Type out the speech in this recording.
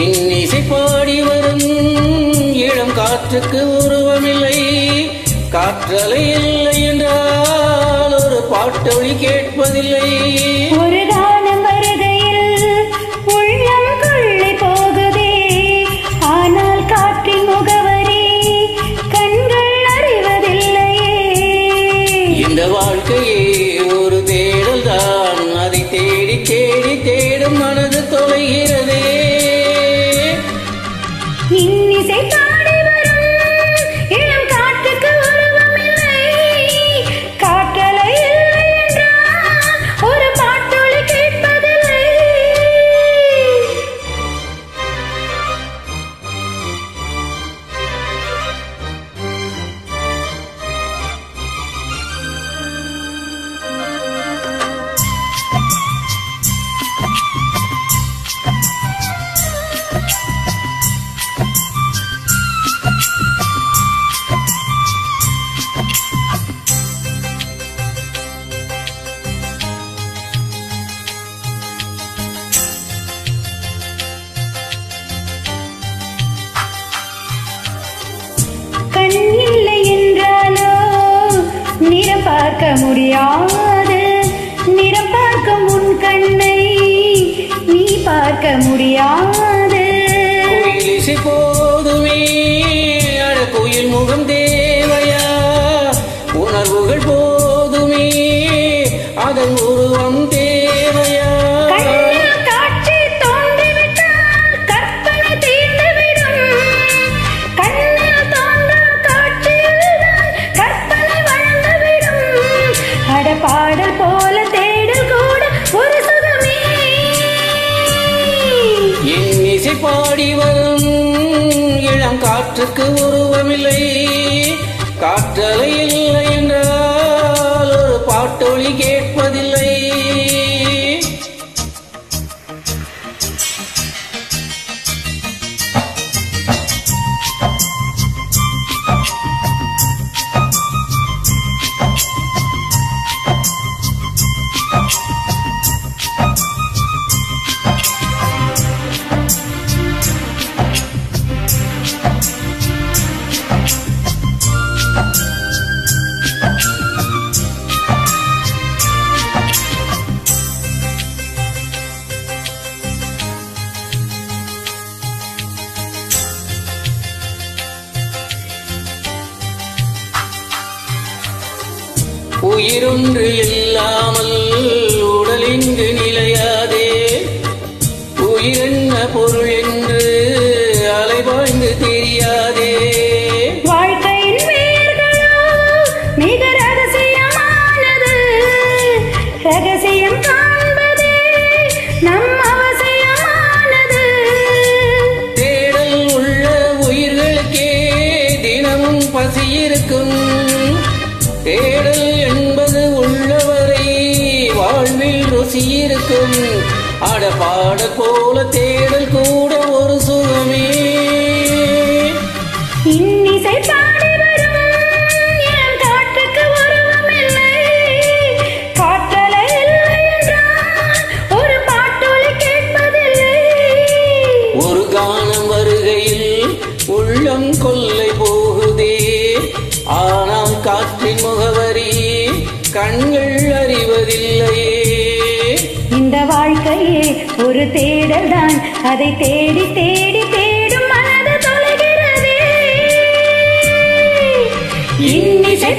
இன்னிசை பாடி வரும் இளம் காற்றுக்கு உருவமில்லை, காற்றலை இல்லை என்றால் ஒரு பாட்டொலி கேட்பதில்லை. ஒரு கானம் வருகையில் உள்ளம் கொள்ளை போகுதே, ஆனால் காற்றின் முகவரி கண்கள் அறிவதில்லையே. இந்த வாழ்க்கையே ஒரு தேடல் தான், அதை தேடி தேடி தேடும் மனது தொலைகிறதே. இன்னிசை பாடி வரும் இளம் காற்றுக்கு உருவமில்லை, காற்றலை இல்லை என்றால் ஒரு பாட்டொலி கேட்பதில்லை. கண் இல்லை என்றாலோ நிறம் பார்க்க முடியாது, நிறம் பார்க்கும் உன் கண்ணை நீ பார்க்க முடியாது. கோயில் இசை போதுமே, அட கோயில் முகம் தேவையா, உணர்வுகள் போதுமே அதன் உருவம் தேவையா. கண்ணில் காட்சி தோன்றிவிட்டால் கற்பனை தீர்ந்துவிடும், கண்ணில் தோன்றும் காட்சியில்தான் கற்பனை வளர்ந்துவிடும். அட பாடல் போல தேடல் கூட ஒரு சுகமே. இன்னிசை பாடி வரும் இளம் காற்றுக்கு உருவமில்லை, காற்றலை இல்லை என்றால் ஒரு பாட்டொலி கேட்பதில்லை. உயிரொன்று இல்லாமல் உடல் இங்கு நிலையாதே, உயிரென்ன பொருள் என்று அலைபாய்ந்து தெரியாதே. வாழ்க்கையின் வேர்களோ மிக ரகசியமானது, ரகசியம் காண்பதே நம் அவசியமானது. தேடல் உள்ள உயிர்களுக்கே தினமும் பசி இருக்கும், தேடல் என்பது உள்ளவரை வாழ்வில் ருசி இருக்கும். அட பாட போல தேடல் கூட ஒரு சுகமே. இன்னிசை பாடி வரும் இளம் காற்றுக்கு உருவமில்லை, காற்றலை இல்லை என்றால் ஒரு பாட்டொலி கேட்பதில்லை. ஒரு கானம் வருகையில் உள்ளம் கொள்ளை போகுதே, ஆனால் காற்றின் முகவரி கண்கள் அறிவதில்லையே. இந்த வாழ்க்கையே ஒரு தேடல் தான், அதை தேடி தேடி தேடும் மனது தொலைகிறதே. இன்னிசை